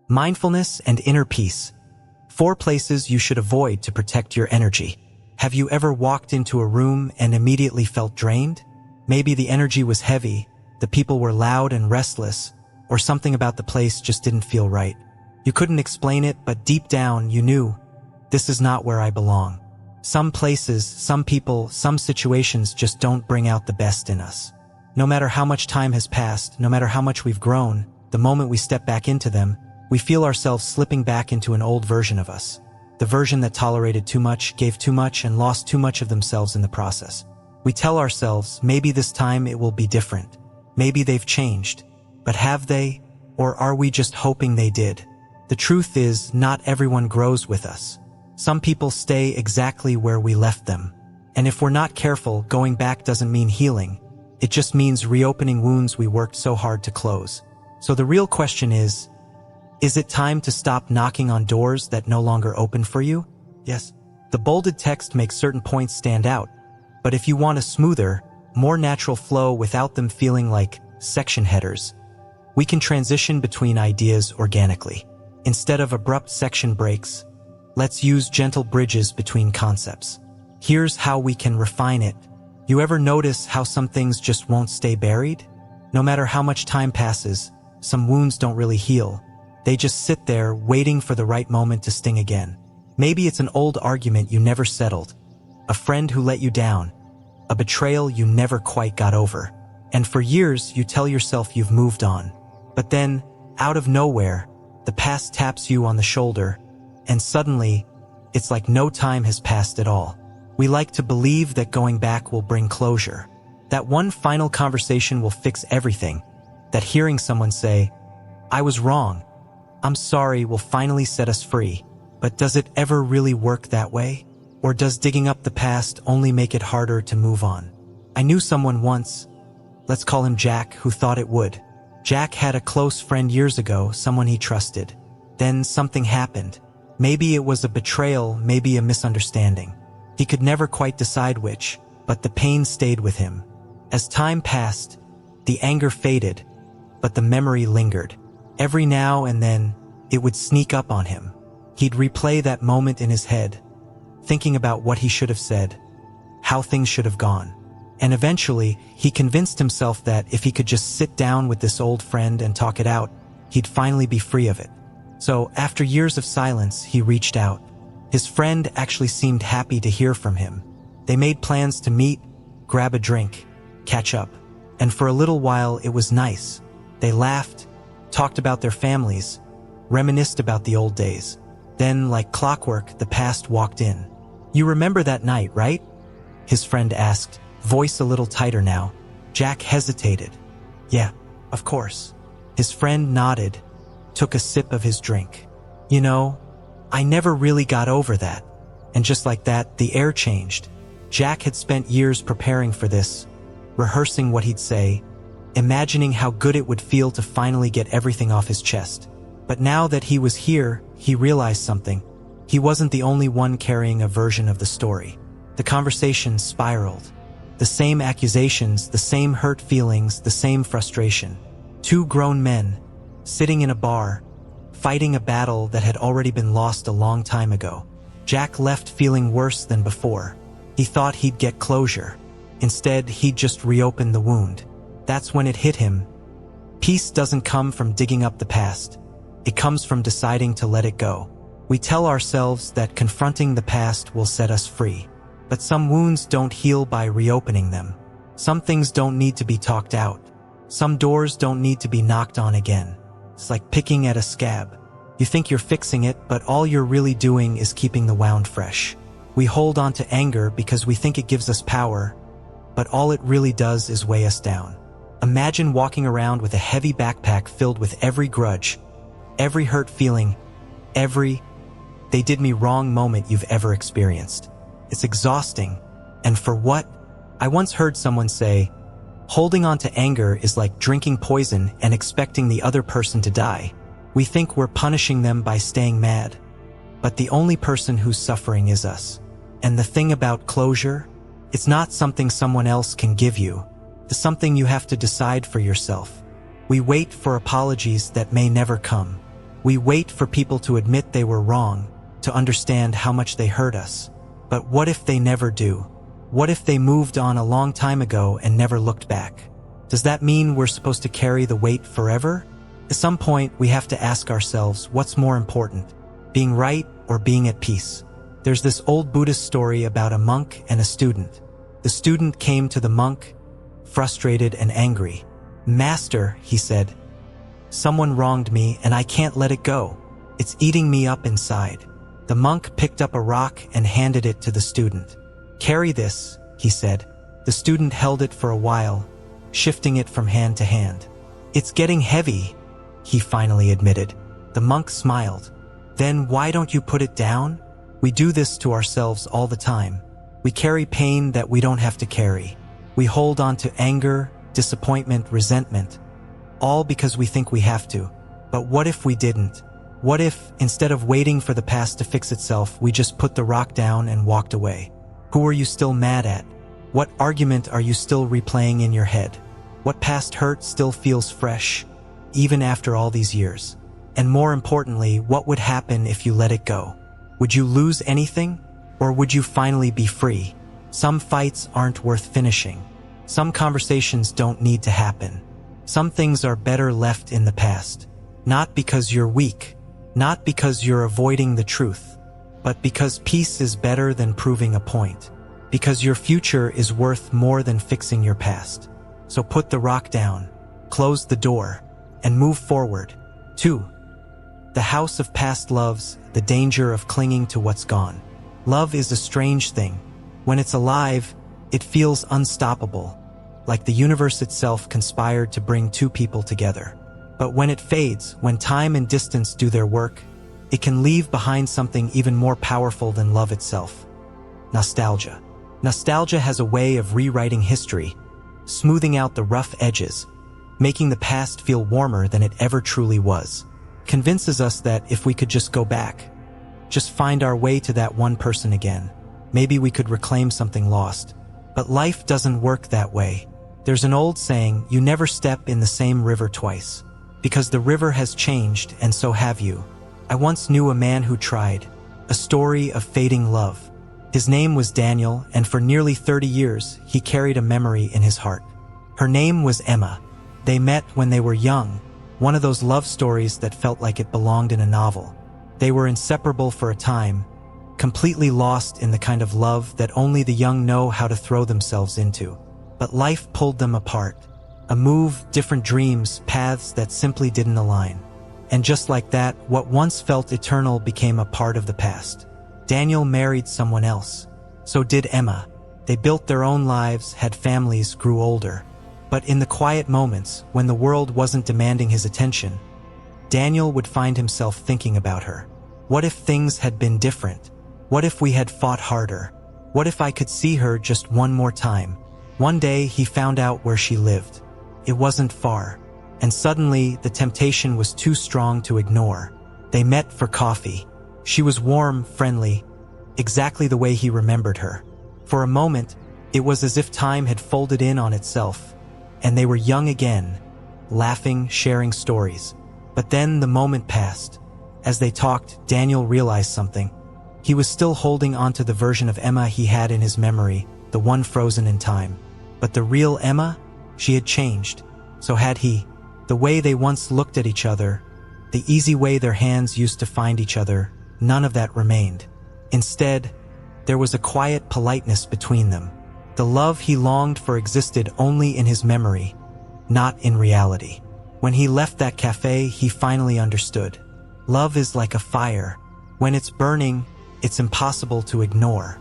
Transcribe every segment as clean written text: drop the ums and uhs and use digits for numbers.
Mindfulness and inner peace. 4 places you should avoid to protect your energy. Have you ever walked into a room and immediately felt drained? Maybe the energy was heavy, the people were loud and restless, or something about the place just didn't feel right. You couldn't explain it, but deep down you knew, this is not where I belong. Some places, some people, some situations just don't bring out the best in us. No matter how much time has passed, no matter how much we've grown, the moment we step back into them, we feel ourselves slipping back into an old version of us. The version that tolerated too much, gave too much, and lost too much of themselves in the process. We tell ourselves, maybe this time it will be different. Maybe they've changed. But have they? Or are we just hoping they did? The truth is, not everyone grows with us. Some people stay exactly where we left them. And if we're not careful, going back doesn't mean healing. It just means reopening wounds we worked so hard to close. So the real question is it time to stop knocking on doors that no longer open for you? Yes. The bolded text makes certain points stand out. But if you want a smoother, more natural flow without them feeling like section headers, we can transition between ideas organically. Instead of abrupt section breaks, let's use gentle bridges between concepts. Here's how we can refine it. You ever notice how some things just won't stay buried? No matter how much time passes, some wounds don't really heal. They just sit there waiting for the right moment to sting again. Maybe it's an old argument you never settled, a friend who let you down, a betrayal you never quite got over. And for years you tell yourself you've moved on. But then, out of nowhere, the past taps you on the shoulder, and suddenly, it's like no time has passed at all. We like to believe that going back will bring closure, that one final conversation will fix everything, that hearing someone say, "I was wrong, I'm sorry," will finally set us free. But does it ever really work that way? Or does digging up the past only make it harder to move on? I knew someone once, let's call him Jack, who thought it would. Jack had a close friend years ago, someone he trusted. Then something happened. Maybe it was a betrayal, maybe a misunderstanding. He could never quite decide which, but the pain stayed with him. As time passed, the anger faded, but the memory lingered. Every now and then, it would sneak up on him. He'd replay that moment in his head, thinking about what he should have said, how things should have gone. And eventually, he convinced himself that if he could just sit down with this old friend and talk it out, he'd finally be free of it. So, after years of silence, he reached out. His friend actually seemed happy to hear from him. They made plans to meet, grab a drink, catch up. And for a little while, it was nice. They laughed, talked about their families, reminisced about the old days. Then, like clockwork, the past walked in. "You remember that night, right?" his friend asked, voice a little tighter now. Jack hesitated. "Yeah, of course." His friend nodded, took a sip of his drink. "You know, I never really got over that." And just like that, the air changed. Jack had spent years preparing for this, rehearsing what he'd say, imagining how good it would feel to finally get everything off his chest. But now that he was here, he realized something. He wasn't the only one carrying a version of the story. The conversation spiraled. The same accusations, the same hurt feelings, the same frustration. 2 grown men, sitting in a bar, fighting a battle that had already been lost a long time ago. Jack left feeling worse than before. He thought he'd get closure. Instead, he'd just reopen the wound. That's when it hit him. Peace doesn't come from digging up the past. It comes from deciding to let it go. We tell ourselves that confronting the past will set us free. But some wounds don't heal by reopening them. Some things don't need to be talked out. Some doors don't need to be knocked on again. It's like picking at a scab. You think you're fixing it, but all you're really doing is keeping the wound fresh. We hold on to anger because we think it gives us power, but all it really does is weigh us down. Imagine walking around with a heavy backpack filled with every grudge, every hurt feeling, every "they did me wrong" moment you've ever experienced. It's exhausting. And for what? I once heard someone say, holding on to anger is like drinking poison and expecting the other person to die. We think we're punishing them by staying mad. But the only person who's suffering is us. And the thing about closure, it's not something someone else can give you. It's something you have to decide for yourself. We wait for apologies that may never come. We wait for people to admit they were wrong, to understand how much they hurt us. But what if they never do? What if they moved on a long time ago and never looked back? Does that mean we're supposed to carry the weight forever? At some point, we have to ask ourselves, what's more important, being right or being at peace? There's this old Buddhist story about a monk and a student. The student came to the monk, frustrated and angry. "Master," he said, "someone wronged me and I can't let it go. It's eating me up inside." The monk picked up a rock and handed it to the student. "Carry this," he said. The student held it for a while, shifting it from hand to hand. "It's getting heavy," he finally admitted. The monk smiled. "Then why don't you put it down?" We do this to ourselves all the time. We carry pain that we don't have to carry. We hold on to anger, disappointment, resentment, all because we think we have to. But what if we didn't? What if, instead of waiting for the past to fix itself, we just put the rock down and walked away? Who are you still mad at? What argument are you still replaying in your head? What past hurt still feels fresh, even after all these years? And more importantly, what would happen if you let it go? Would you lose anything? Or would you finally be free? Some fights aren't worth finishing. Some conversations don't need to happen. Some things are better left in the past. Not because you're weak, not because you're avoiding the truth, but because peace is better than proving a point. Because your future is worth more than fixing your past. So put the rock down, close the door, and move forward. 2. The house of past loves, the danger of clinging to what's gone. Love is a strange thing. When it's alive, it feels unstoppable, like the universe itself conspired to bring two people together. But when it fades, when time and distance do their work, it can leave behind something even more powerful than love itself. Nostalgia. Nostalgia has a way of rewriting history, smoothing out the rough edges, making the past feel warmer than it ever truly was. Convinces us that if we could just go back, just find our way to that one person again, maybe we could reclaim something lost. But life doesn't work that way. There's an old saying, you never step in the same river twice. Because the river has changed, and so have you. I once knew a man who tried. A story of fading love. His name was Daniel, and for nearly 30 years, he carried a memory in his heart. Her name was Emma. They met when they were young, one of those love stories that felt like it belonged in a novel. They were inseparable for a time, completely lost in the kind of love that only the young know how to throw themselves into. But life pulled them apart. A move, different dreams, paths that simply didn't align. And just like that, what once felt eternal became a part of the past. Daniel married someone else. So did Emma. They built their own lives, had families, grew older. But in the quiet moments, when the world wasn't demanding his attention, Daniel would find himself thinking about her. What if things had been different? What if we had fought harder? What if I could see her just one more time? One day, he found out where she lived. It wasn't far. And suddenly, the temptation was too strong to ignore. They met for coffee. She was warm, friendly, exactly the way he remembered her. For a moment, it was as if time had folded in on itself, and they were young again, laughing, sharing stories. But then the moment passed. As they talked, Daniel realized something. He was still holding onto the version of Emma he had in his memory, the one frozen in time. But the real Emma, she had changed. So had he. The way they once looked at each other, the easy way their hands used to find each other, none of that remained. Instead, there was a quiet politeness between them. The love he longed for existed only in his memory, not in reality. When he left that cafe, he finally understood. Love is like a fire. When it's burning, it's impossible to ignore.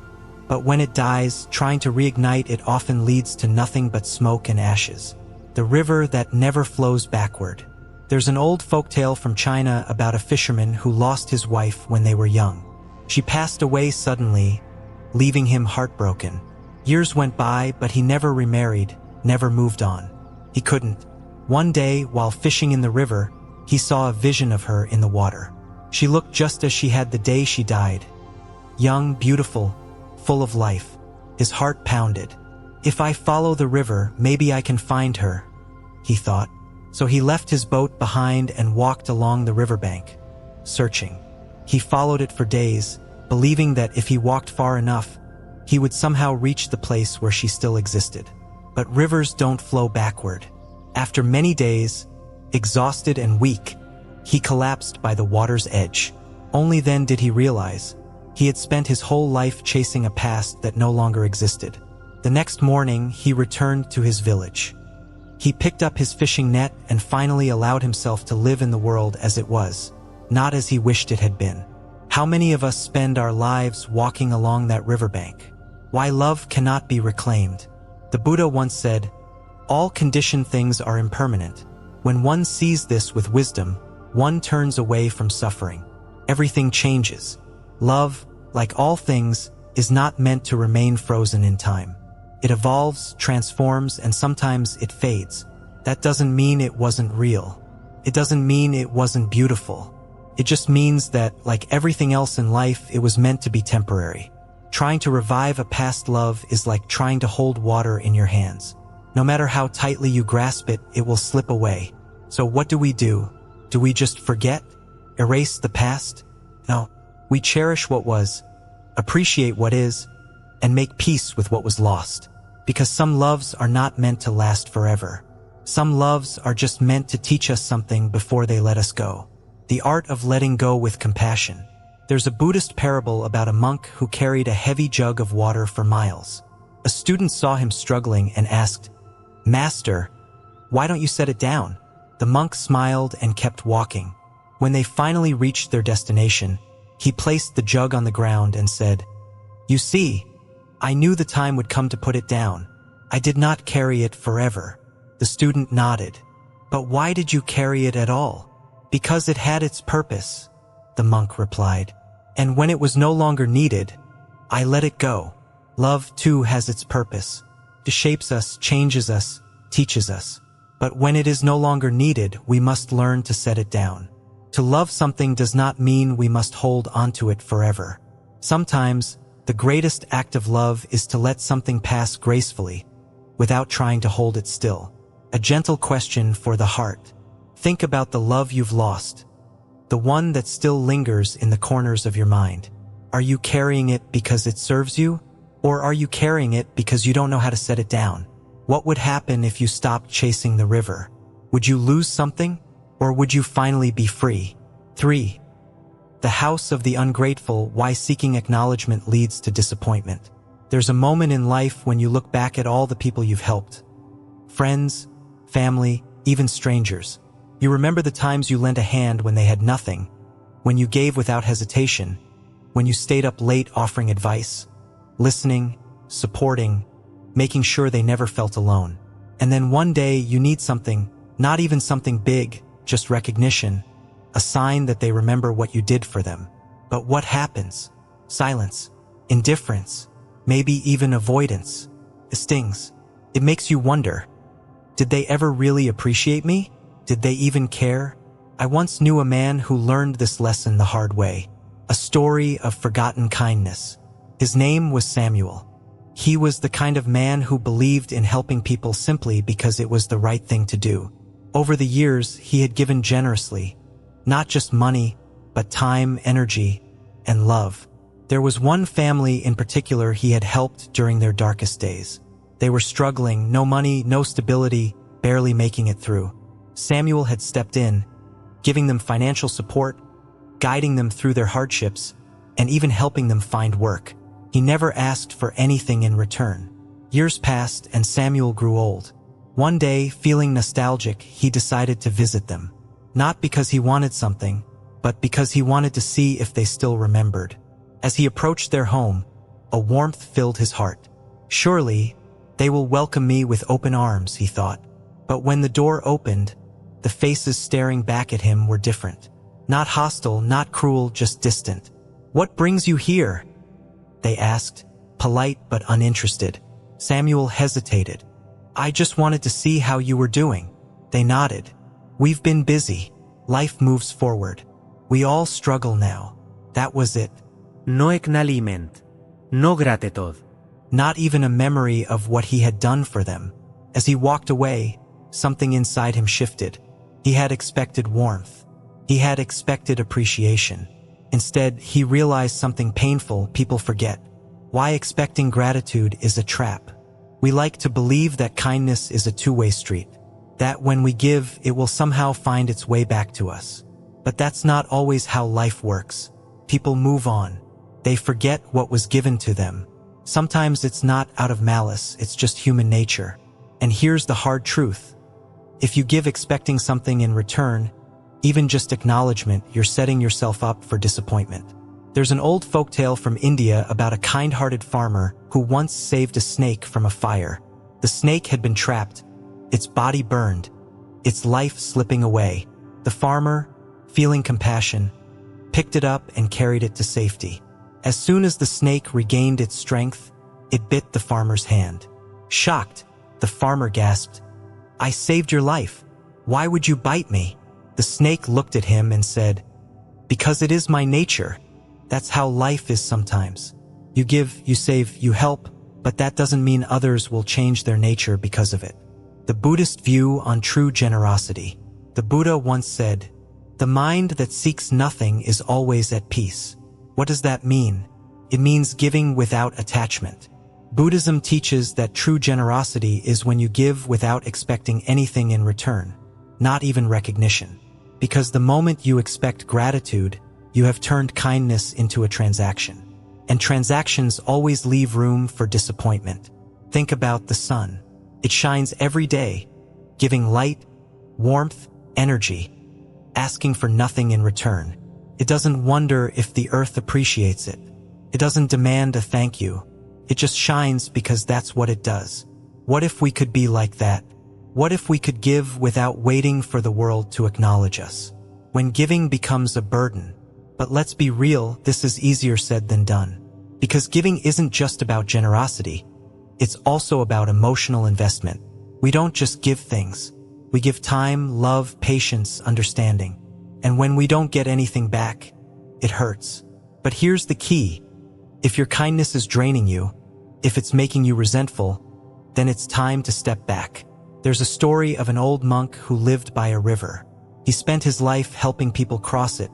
But when it dies, trying to reignite it often leads to nothing but smoke and ashes. The river that never flows backward. There's an old folktale from China about a fisherman who lost his wife when they were young. She passed away suddenly, leaving him heartbroken. Years went by, but he never remarried, never moved on. He couldn't. One day, while fishing in the river, he saw a vision of her in the water. She looked just as she had the day she died. Young, beautiful, full of life. His heart pounded. If I follow the river, maybe I can find her, he thought. So he left his boat behind and walked along the riverbank. searching. He followed it for days, believing that if he walked far enough, he would somehow reach the place where she still existed. But rivers don't flow backward. After many days, exhausted and weak, he collapsed by the water's edge. Only then did he realize he had spent his whole life chasing a past that no longer existed. The next morning, he returned to his village. He picked up his fishing net and finally allowed himself to live in the world as it was, not as he wished it had been. How many of us spend our lives walking along that riverbank? Why love cannot be reclaimed. The Buddha once said, "All conditioned things are impermanent. When one sees this with wisdom, one turns away from suffering. Everything changes. Love, like all things, is not meant to remain frozen in time. It evolves, transforms, and sometimes it fades. That doesn't mean it wasn't real. It doesn't mean it wasn't beautiful. It just means that, like everything else in life, it was meant to be temporary. Trying to revive a past love is like trying to hold water in your hands. No matter how tightly you grasp it, it will slip away. So what do? Do we just forget? Erase the past? No. We cherish what was, appreciate what is, and make peace with what was lost. Because some loves are not meant to last forever. Some loves are just meant to teach us something before they let us go. The art of letting go with compassion. There's a Buddhist parable about a monk who carried a heavy jug of water for miles. A student saw him struggling and asked, "Master, why don't you set it down?" The monk smiled and kept walking. When they finally reached their destination, he placed the jug on the ground and said, "You see, I knew the time would come to put it down. I did not carry it forever." The student nodded. "But why did you carry it at all?" "Because it had its purpose," the monk replied. "And when it was no longer needed, I let it go." Love, too, has its purpose. It shapes us, changes us, teaches us. But when it is no longer needed, we must learn to set it down. To love something does not mean we must hold onto it forever. Sometimes, the greatest act of love is to let something pass gracefully, without trying to hold it still. A gentle question for the heart. Think about the love you've lost, the one that still lingers in the corners of your mind. Are you carrying it because it serves you? Or are you carrying it because you don't know how to set it down? What would happen if you stopped chasing the river? Would you lose something? Or would you finally be free? 3. The house of the ungrateful. Why seeking acknowledgement leads to disappointment. There's a moment in life when you look back at all the people you've helped. Friends, family, even strangers. You remember the times you lent a hand when they had nothing, when you gave without hesitation, when you stayed up late offering advice, listening, supporting, making sure they never felt alone. And then one day you need something, not even something big, just recognition, a sign that they remember what you did for them. But what happens? Silence, indifference, maybe even avoidance. It stings. It makes you wonder, did they ever really appreciate me? Did they even care? I once knew a man who learned this lesson the hard way. A story of forgotten kindness. His name was Samuel. He was the kind of man who believed in helping people simply because it was the right thing to do. Over the years, he had given generously, not just money, but time, energy, and love. There was one family in particular he had helped during their darkest days. They were struggling, no money, no stability, barely making it through. Samuel had stepped in, giving them financial support, guiding them through their hardships, and even helping them find work. He never asked for anything in return. Years passed and Samuel grew old. One day, feeling nostalgic, he decided to visit them. Not because he wanted something, but because he wanted to see if they still remembered. As he approached their home, a warmth filled his heart. Surely, they will welcome me with open arms, he thought. But when the door opened, the faces staring back at him were different. Not hostile, not cruel, just distant. "What brings you here?" they asked, polite but uninterested. Samuel hesitated. "I just wanted to see how you were doing." They nodded. "We've been busy. Life moves forward. We all struggle now." That was it. No acknowledgement. No gratitude. Not even a memory of what he had done for them. As he walked away, something inside him shifted. He had expected warmth, He had expected appreciation. Instead, he realized something painful people forget. Why expecting gratitude is a trap. We like to believe that kindness is a two-way street, that when we give, it will somehow find its way back to us. But that's not always how life works. People move on. They forget what was given to them. Sometimes it's not out of malice, it's just human nature. And here's the hard truth. If you give expecting something in return, even just acknowledgement, you're setting yourself up for disappointment. There's an old folktale from India about a kind-hearted farmer who once saved a snake from a fire. The snake had been trapped, its body burned, its life slipping away. The farmer, feeling compassion, picked it up and carried it to safety. As soon as the snake regained its strength, it bit the farmer's hand. Shocked, the farmer gasped, "I saved your life. Why would you bite me?" The snake looked at him and said, "Because it is my nature. That's how life is sometimes. You give, you save, you help, but that doesn't mean others will change their nature because of it." The Buddhist view on true generosity. The Buddha once said, "The mind that seeks nothing is always at peace." What does that mean? It means giving without attachment. Buddhism teaches that true generosity is when you give without expecting anything in return, not even recognition. Because the moment you expect gratitude, you have turned kindness into a transaction. And transactions always leave room for disappointment. Think about the sun. It shines every day, giving light, warmth, energy, asking for nothing in return. It doesn't wonder if the earth appreciates it. It doesn't demand a thank you. It just shines because that's what it does. What if we could be like that? What if we could give without waiting for the world to acknowledge us? When giving becomes a burden. But let's be real, this is easier said than done. Because giving isn't just about generosity. It's also about emotional investment. We don't just give things. We give time, love, patience, understanding. And when we don't get anything back, it hurts. But here's the key. If your kindness is draining you, if it's making you resentful, then it's time to step back. There's a story of an old monk who lived by a river. He spent his life helping people cross it,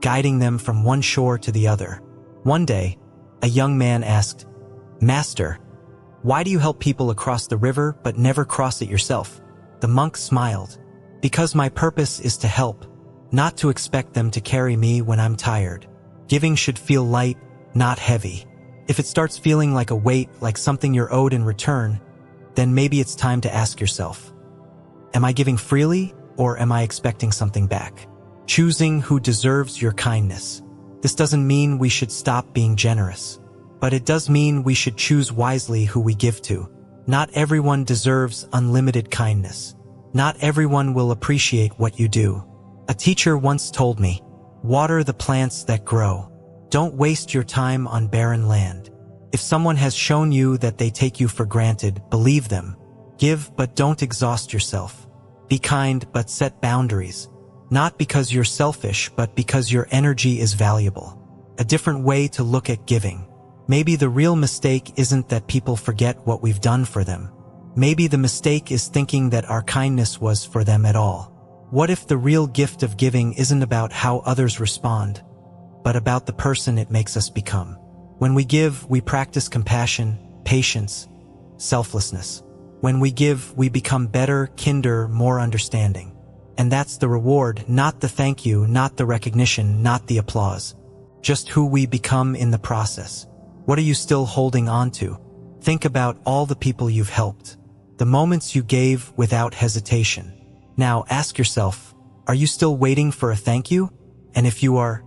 guiding them from one shore to the other. One day, a young man asked, "Master, why do you help people across the river but never cross it yourself?" The monk smiled. "Because my purpose is to help, not to expect them to carry me when I'm tired. Giving should feel light, not heavy. If it starts feeling like a weight, like something you're owed in return, then maybe it's time to ask yourself, am I giving freely or am I expecting something back?" Choosing who deserves your kindness. This doesn't mean we should stop being generous, but it does mean we should choose wisely who we give to. Not everyone deserves unlimited kindness. Not everyone will appreciate what you do. A teacher once told me, "Water the plants that grow. Don't waste your time on barren land." If someone has shown you that they take you for granted, believe them. Give, but don't exhaust yourself. Be kind, but set boundaries. Not because you're selfish, but because your energy is valuable. A different way to look at giving. Maybe the real mistake isn't that people forget what we've done for them. Maybe the mistake is thinking that our kindness was for them at all. What if the real gift of giving isn't about how others respond, but about the person it makes us become? When we give, we practice compassion, patience, selflessness. When we give, we become better, kinder, more understanding. And that's the reward, not the thank you, not the recognition, not the applause. Just who we become in the process. What are you still holding on to? Think about all the people you've helped. The moments you gave without hesitation. Now ask yourself, are you still waiting for a thank you? And if you are,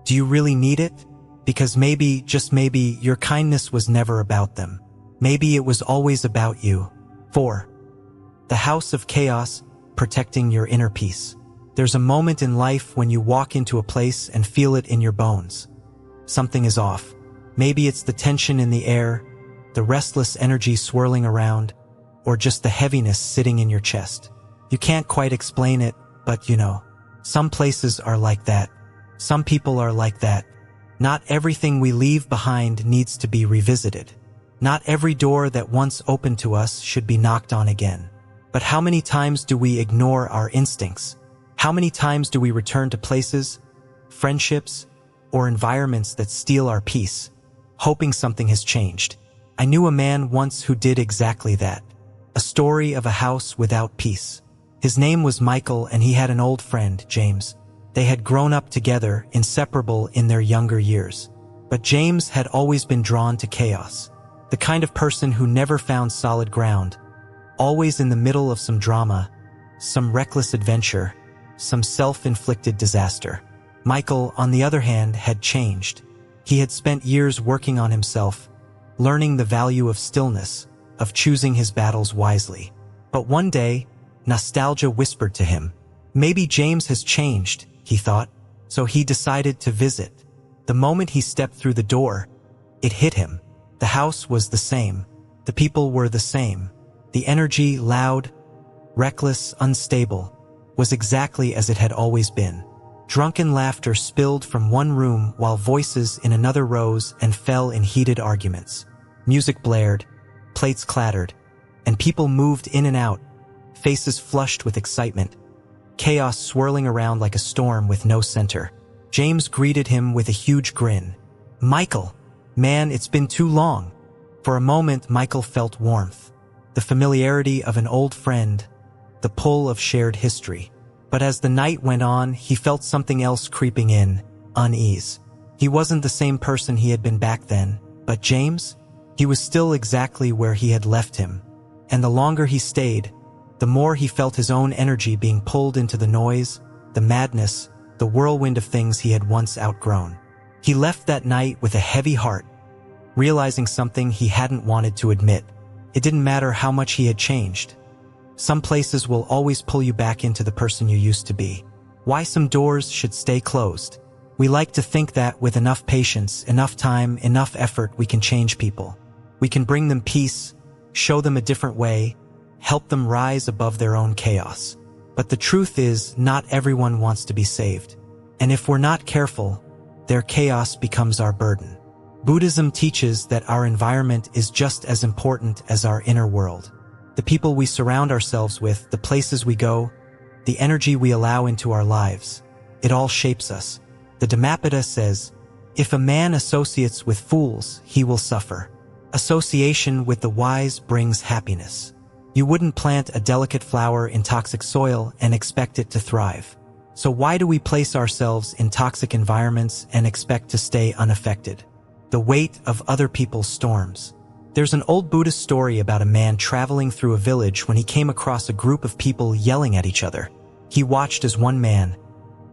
do you really need it? Because maybe, just maybe, your kindness was never about them. Maybe it was always about you. 4. The house of chaos, protecting your inner peace. There's a moment in life when you walk into a place and feel it in your bones. Something is off. Maybe it's the tension in the air, the restless energy swirling around, or just the heaviness sitting in your chest. You can't quite explain it, but you know, some places are like that. Some people are like that. Not everything we leave behind needs to be revisited. Not every door that once opened to us should be knocked on again. But how many times do we ignore our instincts? How many times do we return to places, friendships, or environments that steal our peace, hoping something has changed? I knew a man once who did exactly that. A story of a house without peace. His name was Michael, and he had an old friend, James. They had grown up together, inseparable in their younger years. But James had always been drawn to chaos. The kind of person who never found solid ground, always in the middle of some drama, some reckless adventure, some self-inflicted disaster. Michael, on the other hand, had changed. He had spent years working on himself, learning the value of stillness, of choosing his battles wisely. But one day, nostalgia whispered to him. Maybe James has changed, he thought, so he decided to visit. The moment he stepped through the door, it hit him. The house was the same. The people were the same. The energy, loud, reckless, unstable, was exactly as it had always been. Drunken laughter spilled from one room while voices in another rose and fell in heated arguments. Music blared, plates clattered, and people moved in and out, faces flushed with excitement. Chaos swirling around like a storm with no center. James greeted him with a huge grin. "Michael, man, it's been too long." For a moment, Michael felt warmth, the familiarity of an old friend, the pull of shared history. But as the night went on, he felt something else creeping in, unease. He wasn't the same person he had been back then, but James? He was still exactly where he had left him. And the longer he stayed, the more he felt his own energy being pulled into the noise, the madness, the whirlwind of things he had once outgrown. He left that night with a heavy heart, realizing something he hadn't wanted to admit. It didn't matter how much he had changed. Some places will always pull you back into the person you used to be. Why some doors should stay closed. We like to think that with enough patience, enough time, enough effort, we can change people. We can bring them peace, show them a different way, help them rise above their own chaos. But the truth is, not everyone wants to be saved. And if we're not careful, their chaos becomes our burden. Buddhism teaches that our environment is just as important as our inner world. The people we surround ourselves with, the places we go, the energy we allow into our lives, it all shapes us. The Dhammapada says, "If a man associates with fools, he will suffer. Association with the wise brings happiness." You wouldn't plant a delicate flower in toxic soil and expect it to thrive. So why do we place ourselves in toxic environments and expect to stay unaffected? The weight of other people's storms. There's an old Buddhist story about a man traveling through a village when he came across a group of people yelling at each other. He watched as one man,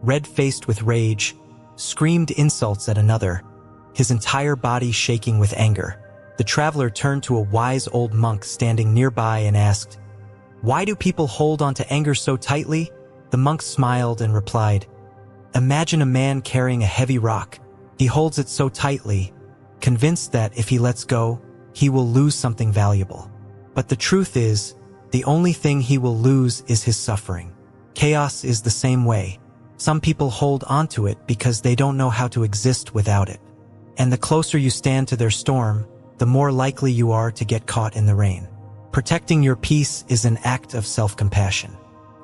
red-faced with rage, screamed insults at another, his entire body shaking with anger. The traveler turned to a wise old monk standing nearby and asked, "Why do people hold on to anger so tightly?" The monk smiled and replied, "Imagine a man carrying a heavy rock. He holds it so tightly, convinced that if he lets go, he will lose something valuable. But the truth is, the only thing he will lose is his suffering." Chaos is the same way. Some people hold onto it because they don't know how to exist without it. And the closer you stand to their storm, the more likely you are to get caught in the rain. Protecting your peace is an act of self-compassion.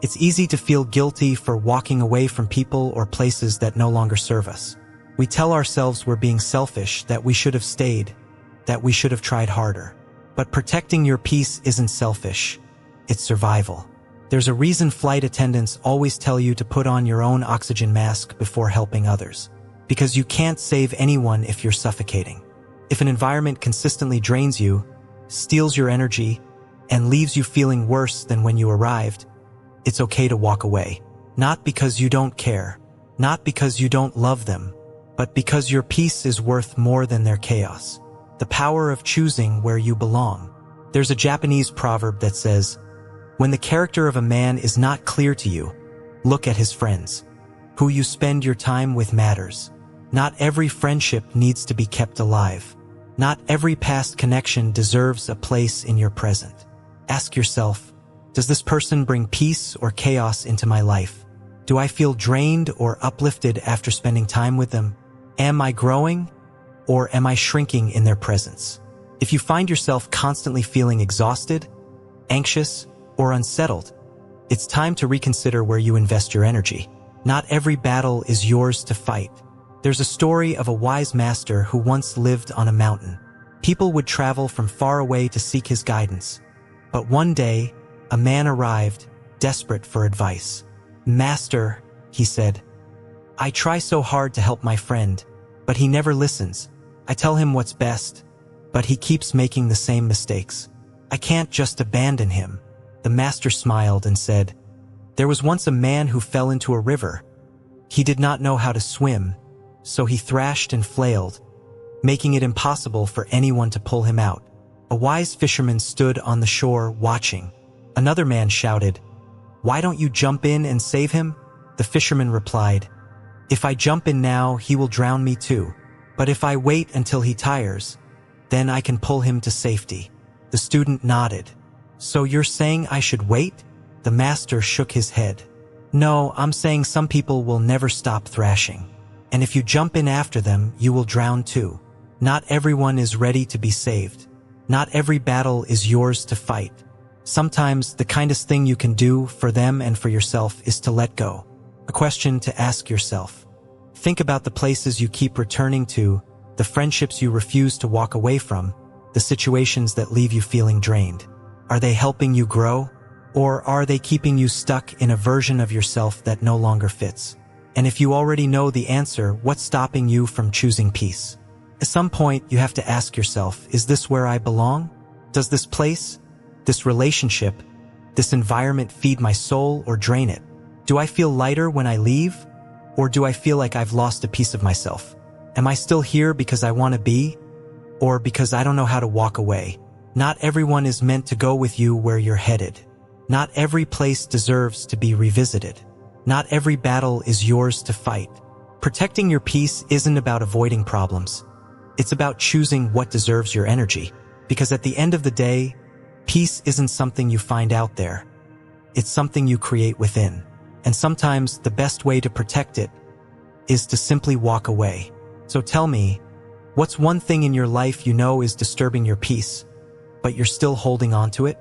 It's easy to feel guilty for walking away from people or places that no longer serve us. We tell ourselves we're being selfish, that we should have stayed, that we should have tried harder. But protecting your peace isn't selfish. It's survival. There's a reason flight attendants always tell you to put on your own oxygen mask before helping others. Because you can't save anyone if you're suffocating. If an environment consistently drains you, steals your energy, and leaves you feeling worse than when you arrived, it's okay to walk away. Not because you don't care, not because you don't love them, but because your peace is worth more than their chaos. The power of choosing where you belong. There's a Japanese proverb that says, "When the character of a man is not clear to you, look at his friends. Who you spend your time with matters. Not every friendship needs to be kept alive. Not every past connection deserves a place in your present." Ask yourself, does this person bring peace or chaos into my life? Do I feel drained or uplifted after spending time with them? Am I growing, or am I shrinking in their presence? If you find yourself constantly feeling exhausted, anxious, or unsettled, It's time to reconsider where you invest your energy. Not every battle is yours to fight. There's a story of a wise master who once lived on a mountain. People would travel from far away to seek his guidance. But one day, a man arrived, desperate for advice. "Master," he said, "I try so hard to help my friend, but he never listens. I tell him what's best, but he keeps making the same mistakes. I can't just abandon him." The master smiled and said, "There was once a man who fell into a river. He did not know how to swim, so he thrashed and flailed, making it impossible for anyone to pull him out. A wise fisherman stood on the shore watching. Another man shouted, 'Why don't you jump in and save him?' The fisherman replied, 'If I jump in now, he will drown me too. But if I wait until he tires, then I can pull him to safety.'" The student nodded. "So you're saying I should wait?" The master shook his head. "No, I'm saying some people will never stop thrashing. And if you jump in after them, you will drown too. Not everyone is ready to be saved. Not every battle is yours to fight. Sometimes the kindest thing you can do for them and for yourself is to let go." A question to ask yourself. Think about the places you keep returning to, the friendships you refuse to walk away from, the situations that leave you feeling drained. Are they helping you grow? Or are they keeping you stuck in a version of yourself that no longer fits? And if you already know the answer, what's stopping you from choosing peace? At some point, you have to ask yourself, is this where I belong? Does this place, this relationship, this environment feed my soul or drain it? Do I feel lighter when I leave? Or do I feel like I've lost a piece of myself? Am I still here because I want to be? Or because I don't know how to walk away? Not everyone is meant to go with you where you're headed. Not every place deserves to be revisited. Not every battle is yours to fight. Protecting your peace isn't about avoiding problems. It's about choosing what deserves your energy. Because at the end of the day, peace isn't something you find out there. It's something you create within. And sometimes the best way to protect it is to simply walk away. So tell me, what's one thing in your life you know is disturbing your peace, but you're still holding on to it?